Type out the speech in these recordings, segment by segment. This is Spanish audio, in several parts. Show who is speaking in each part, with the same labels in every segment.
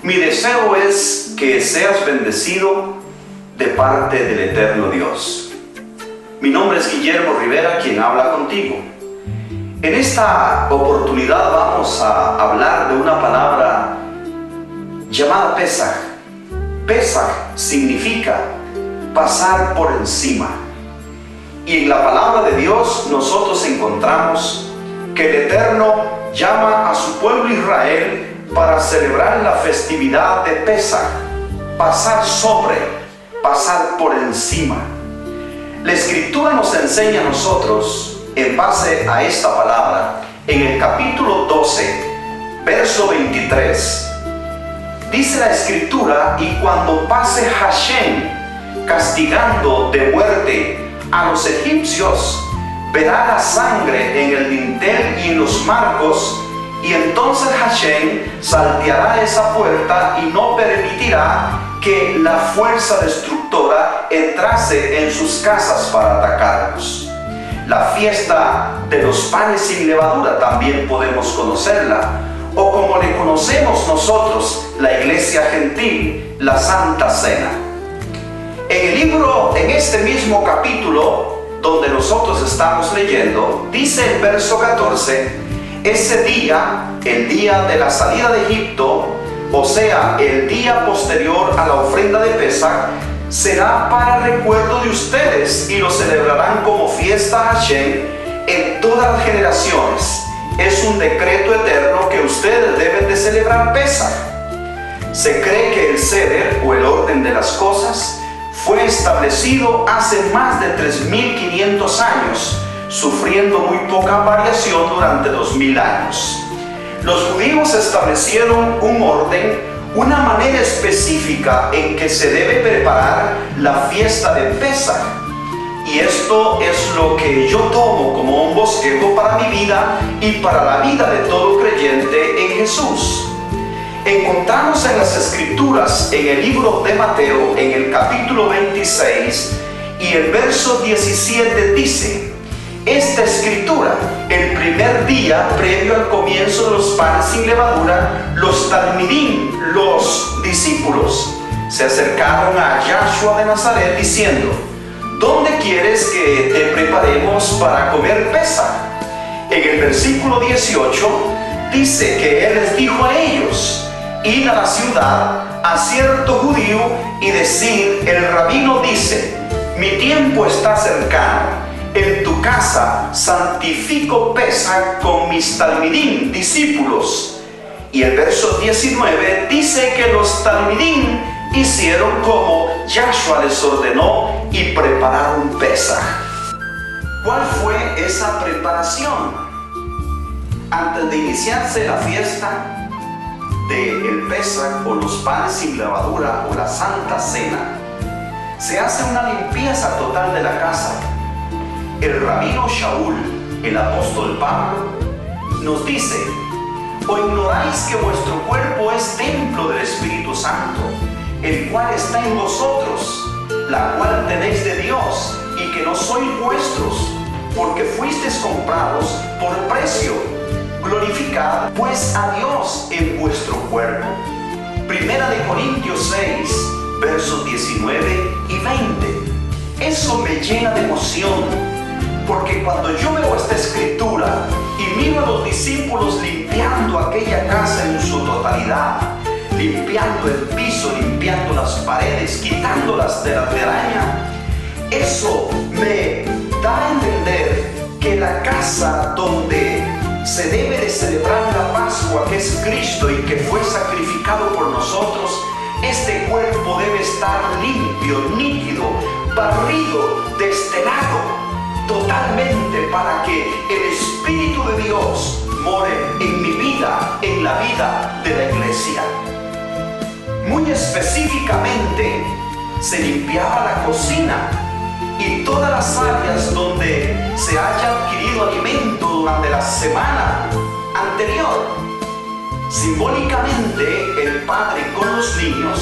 Speaker 1: Mi deseo es que seas bendecido de parte del eterno Dios. Mi nombre es Guillermo Rivera, quien habla contigo. En esta oportunidad vamos a hablar de una palabra llamada Pesaj. Pesaj significa pasar por encima. Y en la palabra de Dios nosotros encontramos que el Eterno llama a su pueblo Israel para celebrar la festividad de Pesaj, pasar sobre, pasar por encima. La Escritura nos enseña a nosotros, en base a esta palabra, en el capítulo 12, verso 23, dice la Escritura: y cuando pase Hashem castigando de muerte a los egipcios, verá la sangre en el dintel y en los marcos, y entonces Hashem salteará esa puerta y no permitirá que la fuerza destructora entrase en sus casas para atacarlos. La fiesta de los panes sin levadura también podemos conocerla, o como le conocemos nosotros, la iglesia gentil, la Santa Cena. En este mismo capítulo donde nosotros estamos leyendo, dice el verso 14: ese día, el día de la salida de Egipto, o sea, el día posterior a la ofrenda de Pesaj, será para recuerdo de ustedes y lo celebrarán como fiesta a Hashem en todas las generaciones. Es un decreto eterno que ustedes deben de celebrar Pesaj. Se cree que el Seder, o el orden de las cosas, fue establecido hace más de 3.500 años, sufriendo muy poca variación durante 2000 años. Los judíos establecieron un orden, una manera específica en que se debe preparar la fiesta de Pesaj. Y esto es lo que yo tomo como un bosquejo para mi vida y para la vida de todo creyente en Jesús. Encontramos en las Escrituras, en el libro de Mateo, en el capítulo 26 y el verso 17 dice: esta escritura, el primer día previo al comienzo de los panes sin levadura, los talmidim, los discípulos, se acercaron a Yahshua de Nazaret diciendo: ¿dónde quieres que te preparemos para comer Pesaj? En el versículo 18 dice que él les dijo a ellos: id a la ciudad a cierto judío y decid, el rabino dice, mi tiempo está cercano. En tu casa santifico Pesaj con mis talmidim, discípulos. Y el verso 19 dice que los talmidim hicieron como Yahshua les ordenó y prepararon Pesaj. ¿Cuál fue esa preparación? Antes de iniciarse la fiesta del Pesaj, o los panes sin levadura, o la Santa Cena, se hace una limpieza total de la casa. El rabino Shaul, el apóstol Pablo, nos dice: ¿o ignoráis que vuestro cuerpo es templo del Espíritu Santo, el cual está en vosotros, la cual tenéis de Dios, y que no sois vuestros, porque fuisteis comprados por precio? Glorificad pues a Dios en vuestro cuerpo. Primera de Corintios 6, versos 19 y 20. Eso me llena de emoción, porque cuando yo veo esta escritura y miro a los discípulos limpiando aquella casa en su totalidad, limpiando el piso, limpiando las paredes, quitándolas de la telaraña, eso me da a entender que la casa donde se debe de celebrar la Pascua, que es Cristo y que fue sacrificado por nosotros, este cuerpo debe estar limpio, nítido, barrido, destelado totalmente, para que el Espíritu de Dios more en mi vida, en la vida de la iglesia. Muy específicamente se limpiaba la cocina y todas las áreas donde se haya adquirido alimento durante la semana anterior. Simbólicamente, el padre con los niños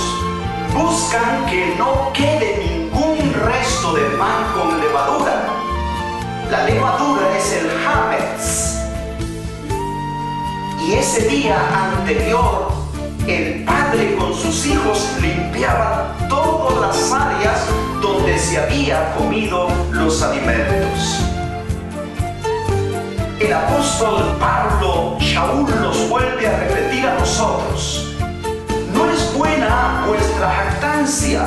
Speaker 1: buscan que no quede ningún resto de pan con levadura. La levadura es el hametz. Y ese día anterior el padre con sus hijos limpiaba todas las áreas donde se había comido los alimentos. El apóstol Pablo Shaul nos vuelve a repetir a nosotros: no es buena vuestra jactancia.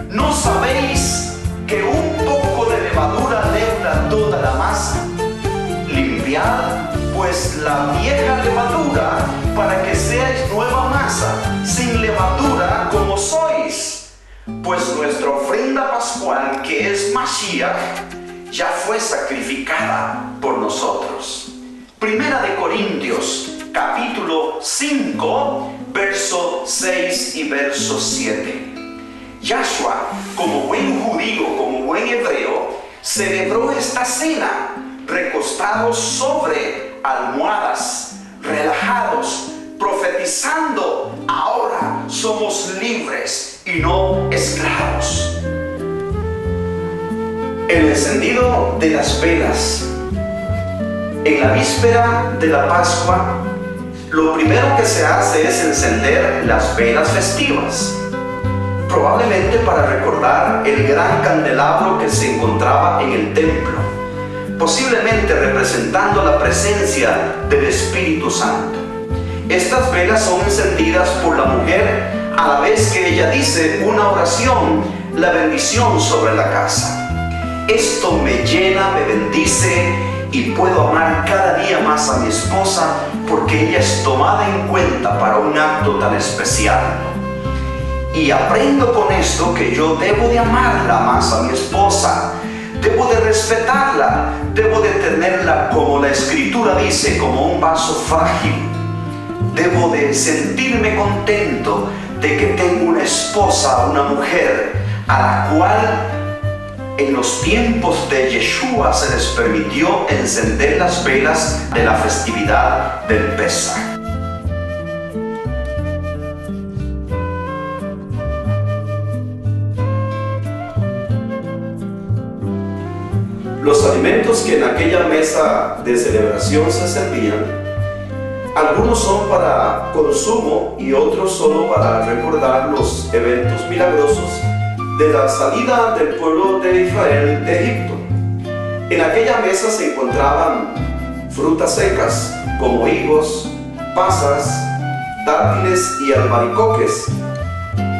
Speaker 1: ¿No sabéis que un poco de levadura leuda toda la masa? Limpiad pues la vieja levadura para que seáis nueva masa, sin levadura como sois. Pues nuestra ofrenda pascual, que es Mashiach, ya fue sacrificada por nosotros. Primera de Corintios, capítulo 5, verso 6 y verso 7. Yahshua, como buen judío, como buen hebreo, celebró esta cena recostados sobre almohadas, relajados, profetizando: ahora somos libres y no esclavos. El encendido de las velas. En la víspera de la Pascua, lo primero que se hace es encender las velas festivas, probablemente para recordar el gran candelabro que se encontraba en el templo, posiblemente representando la presencia del Espíritu Santo. Estas velas son encendidas por la mujer a la vez que ella dice una oración, la bendición sobre la casa. Esto me llena, me bendice y puedo amar cada día más a mi esposa porque ella es tomada en cuenta para un acto tan especial. Y aprendo con esto que yo debo de amarla más a mi esposa, debo de respetarla, debo de tenerla, como la Escritura dice, como un vaso frágil. Debo de sentirme contento de que tengo una esposa, una mujer, a la cual en los tiempos de Yeshua se les permitió encender las velas de la festividad del Pesaj. Los alimentos que en aquella mesa de celebración se servían, algunos son para consumo y otros solo para recordar los eventos milagrosos de la salida del pueblo de Israel de Egipto. En aquella mesa se encontraban frutas secas como higos, pasas, dátiles y albaricoques,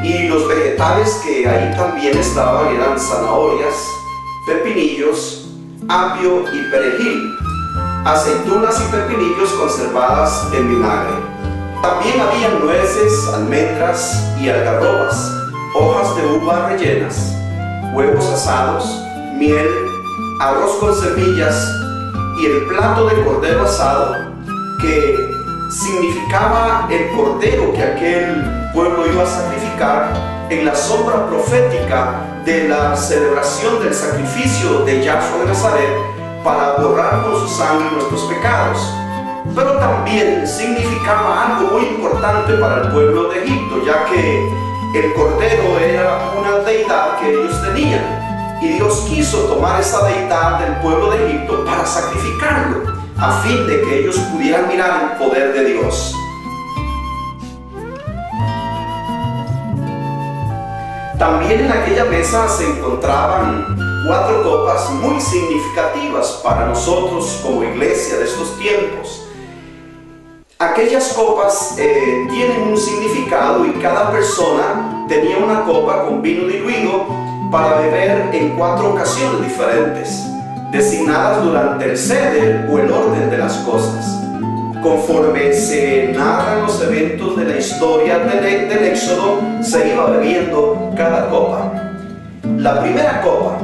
Speaker 1: y los vegetales que ahí también estaban eran zanahorias, pepinillos, apio y perejil, aceitunas y pepinillos conservadas en vinagre. También había nueces, almendras y algarrobas, hojas de uva rellenas, huevos asados, miel, arroz con semillas y el plato de cordero asado, que significaba el cordero que aquel pueblo iba a sacrificar en la sombra profética de la celebración del sacrificio de Yahshua de Nazaret para borrar con su sangre nuestros pecados. Pero también significaba algo muy importante para el pueblo de Egipto, ya que el cordero era una deidad que ellos tenían, y Dios quiso tomar esa deidad del pueblo de Egipto para sacrificarlo, a fin de que ellos pudieran mirar el poder de Dios. También en aquella mesa se encontraban 4 copas muy significativas para nosotros como iglesia de estos tiempos. Aquellas copas tienen un significado, y cada persona tenía una copa con vino diluido para beber en 4 ocasiones diferentes, designadas durante el ceder o el orden de las cosas. Conforme se narran los eventos de la historia del Éxodo, se iba bebiendo cada copa. La primera copa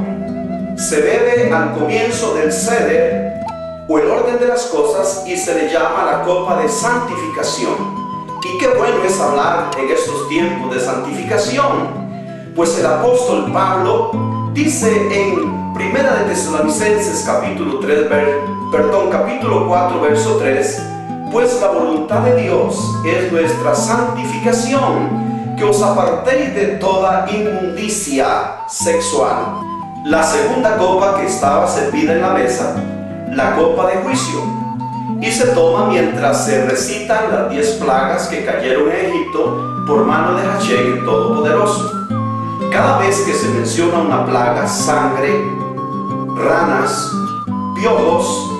Speaker 1: se bebe al comienzo del ceder o el orden de las cosas y se le llama la copa de santificación. Y qué bueno es hablar en estos tiempos de santificación, pues el apóstol Pablo dice en Primera de Tesalonicenses capítulo 4 verso 3: pues la voluntad de Dios es nuestra santificación, que os apartéis de toda inmundicia sexual. La segunda copa que estaba servida en la mesa, la copa de juicio. y se toma mientras se recitan las 10 plagas que cayeron en Egipto por mano de Hachén el Todopoderoso. Cada vez que se menciona una plaga, sangre, ranas, piojos,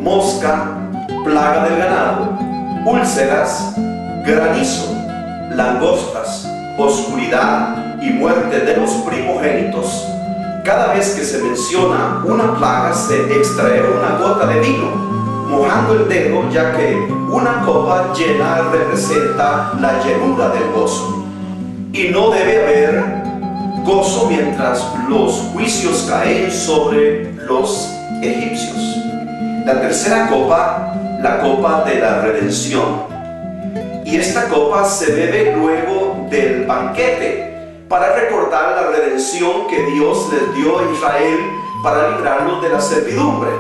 Speaker 1: mosca, plaga del ganado, úlceras, granizo, langostas, oscuridad y muerte de los primogénitos. Cada vez que se menciona una plaga, se extrae una gota de vino, mojando el dedo, ya que una copa llena representa la llenura del gozo. Y no debe haber gozo mientras los juicios caen sobre los egipcios. La tercera copa, la copa de la redención. Y esta copa se bebe luego del banquete para recordar la redención que Dios les dio a Israel para librarlos de la servidumbre.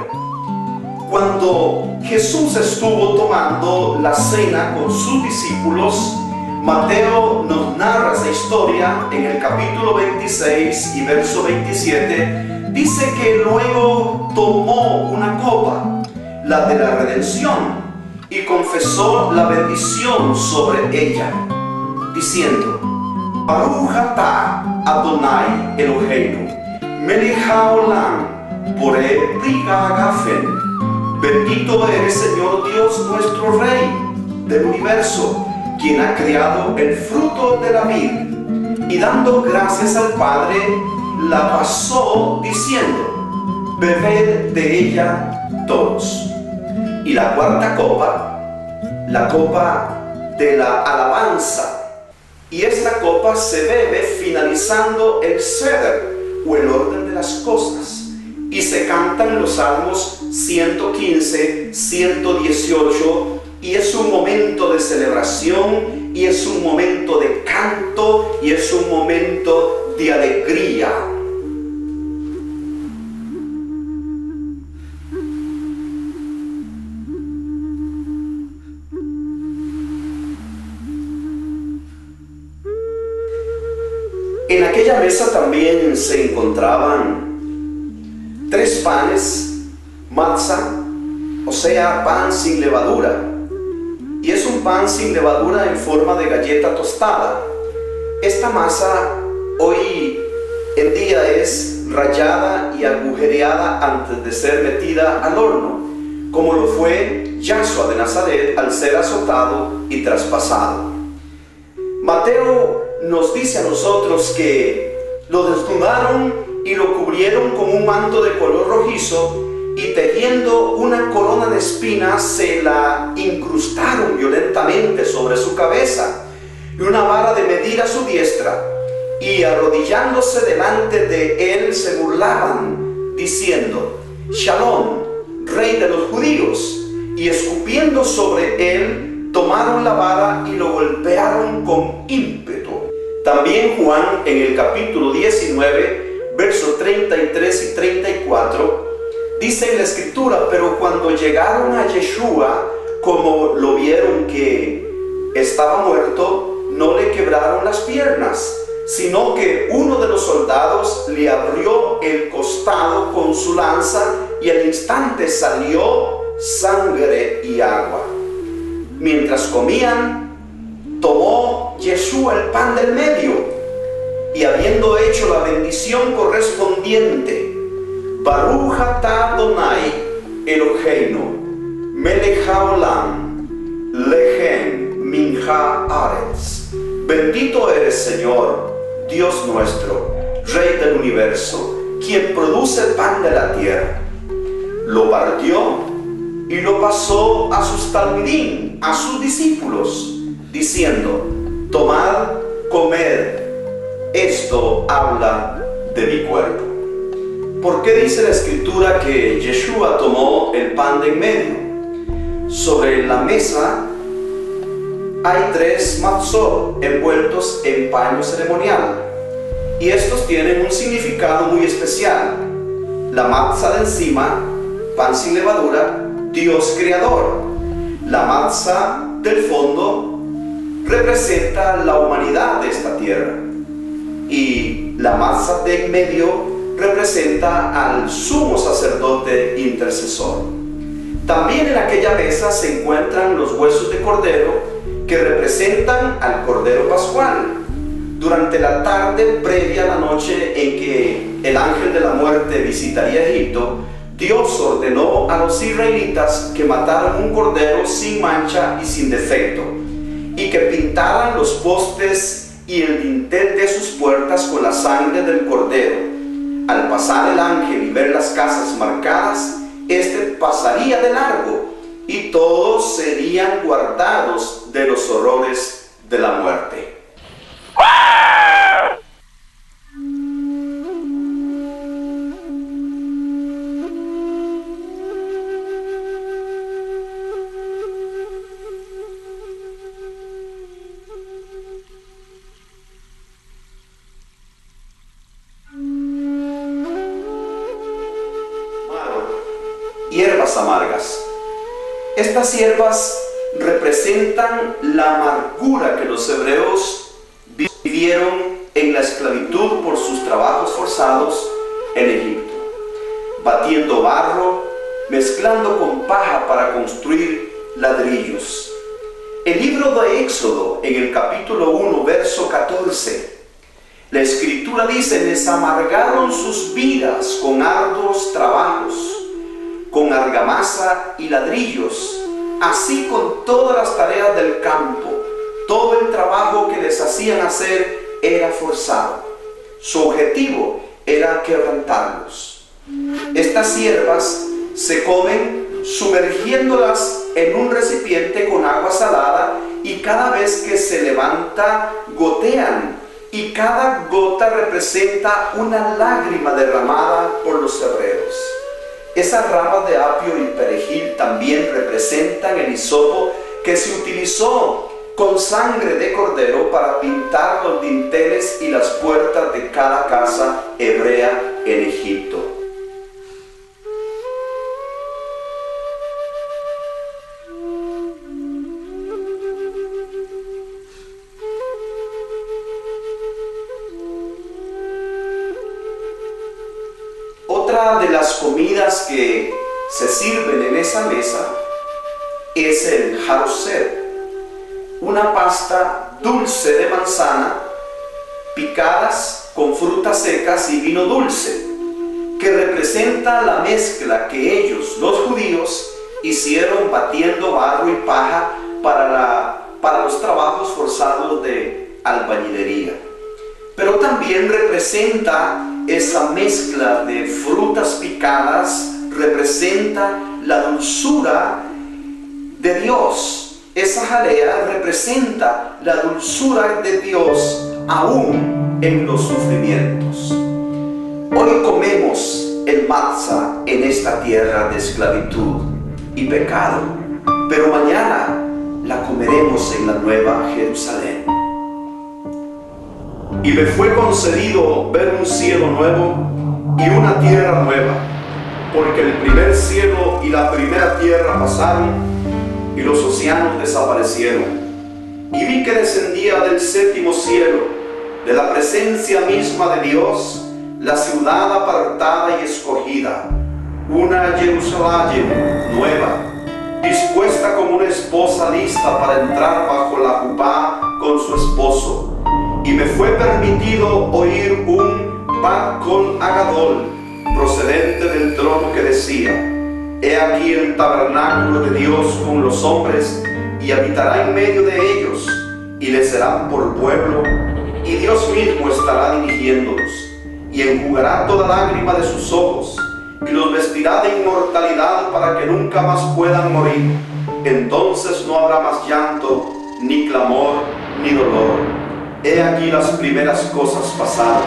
Speaker 1: Cuando Jesús estuvo tomando la cena con sus discípulos, Mateo nos narra esa historia en el capítulo 26 y verso 27. Dice que luego tomó una copa, la de la redención, y confesó la bendición sobre ella, diciendo: Baruch atah Adonai Eloheinu, melech haolam, borei pri hagafen. Bendito eres, Señor Dios, nuestro Rey del universo, quien ha criado el fruto de la vid. Y dando gracias al Padre, la pasó diciendo: bebed de ella todos. Y la cuarta copa, la copa de la alabanza. Y esta copa se bebe finalizando el Seder, o el orden de las cosas. Y se cantan los salmos 115, 118, y es un momento de celebración, y es un momento de canto, y es un momento de alegría. En aquella mesa también se encontraban 3 panes, matzah, o sea, pan sin levadura. Y es un pan sin levadura en forma de galleta tostada. Esta masa hoy en día es rallada y agujereada antes de ser metida al horno, como lo fue Yahshua de Nazaret al ser azotado y traspasado. Mateo nos dice a nosotros que lo desnudaron y lo cubrieron con un manto de color rojizo, y tejiendo una corona de espinas se la incrustaron violentamente sobre su cabeza, y una vara de medir a su diestra, y arrodillándose delante de él se burlaban, diciendo: Shalom, Rey de los judíos. Y escupiendo sobre él, tomaron la vara y lo golpearon con ímpetu. También Juan, en el capítulo 19, versos 33 y 34, dice en la escritura: pero cuando llegaron a Yeshua, como lo vieron que estaba muerto, no le quebraron las piernas, sino que uno de los soldados le abrió el costado con su lanza, y al instante salió sangre y agua. Mientras comían, tomó Yeshua el pan del medio, y habiendo hecho la bendición correspondiente: Baruch atah Adonai Eloheinu, melech haolam, lechen min haaretz. Bendito eres, Señor, Dios nuestro, Rey del universo, quien produce el pan de la tierra. Lo partió y lo pasó a sus talmidim, a sus discípulos, diciendo: tomad, comed, esto habla de mi cuerpo. ¿Por qué dice la escritura que Yeshua tomó el pan de en medio? Sobre la mesa hay 3 matzot envueltos en paño ceremonial, y estos tienen un significado muy especial. La matzah de encima, pan sin levadura, Dios creador. La matzah del fondo representa la humanidad de esta tierra, y la matzah de en medio representa al sumo sacerdote intercesor. También en aquella mesa se encuentran los huesos de cordero que representan al Cordero Pascual. Durante la tarde previa a la noche en que el ángel de la muerte visitaría Egipto, Dios ordenó a los israelitas que mataran un cordero sin mancha y sin defecto, y que pintaran los postes y el dintel de sus puertas con la sangre del cordero. Al pasar el ángel y ver las casas marcadas, éste pasaría de largo, y todos serían guardados de los horrores de la muerte. Hierbas amargas. Estas hierbas representan la amargura que los hebreos vivieron en la esclavitud por sus trabajos forzados en Egipto, batiendo barro, mezclando con paja para construir ladrillos. El libro de Éxodo, en el capítulo 1, verso 14, la escritura dice: les amargaron sus vidas con arduos trabajos, con argamasa y ladrillos, así con todas las tareas del campo. Todo el trabajo que les hacían hacer era forzado. Su objetivo era quebrantarlos. Estas hierbas se comen sumergiéndolas en un recipiente con agua salada, y cada vez que se levanta gotean, y cada gota representa una lágrima derramada por los hebreos. Esas ramas de apio y perejil también representan el hisopo que se utilizó con sangre de cordero para pintar los dinteles y las puertas de cada casa hebrea en Egipto. Otra de las comidas que se sirven en esa mesa es el jaroset, una pasta dulce de manzana picadas con frutas secas y vino dulce, que representa la mezcla que ellos, los judíos, hicieron batiendo barro y paja para los trabajos forzados de albañilería. Pero también representa esa mezcla de frutas picadas, representa la dulzura de Dios. Esa jalea representa la dulzura de Dios aún en los sufrimientos. Hoy comemos el matzah en esta tierra de esclavitud y pecado, pero mañana la comeremos en la nueva Jerusalén. Y me fue concedido ver un cielo nuevo y una tierra nueva, porque el primer cielo y la primera tierra pasaron y los océanos desaparecieron. Y vi que descendía del séptimo cielo, de la presencia misma de Dios, la ciudad apartada y escogida, una Jerusalén nueva, dispuesta como una esposa lista para entrar bajo la jubá con su esposo. Y me fue permitido oír un Bat-Kol Agadol procedente del trono que decía: he aquí el tabernáculo de Dios con los hombres, y habitará en medio de ellos, y les serán por pueblo, y Dios mismo estará dirigiéndolos, y enjugará toda lágrima de sus ojos, y los vestirá de inmortalidad para que nunca más puedan morir. Entonces no habrá más llanto, ni clamor, ni dolor. He aquí las primeras cosas pasaron.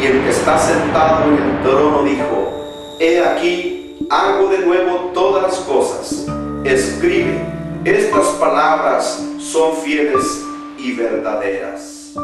Speaker 1: Y el que está sentado en el trono dijo: he aquí, hago de nuevo todas las cosas. Escribe, estas palabras son fieles y verdaderas.